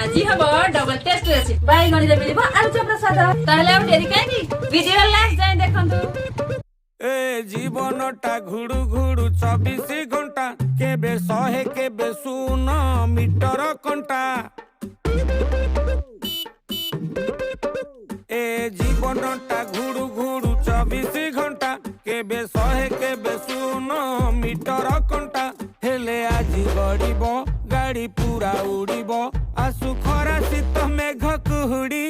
আজি হব double test recipe বাইগণিরে মিলিব আলু চপ প্রসাদ তাহলে আর দেরি কাইকি ভিডিও লাস্ট যাই দেখন্তু। ए जीवनटा घुड़ू घुड़ू 24 घंटा केबे सहे केबे सुन मीटर कंटा। ए जीवनटा घुड़ू घुड़ू 24 घंटा केबे सहे केबे सुन मीटर कंटा। हेले आज गड़ीब गाड़ी पूरा उड़ीब आसु खरा शीत मेघ कुहुड़ी।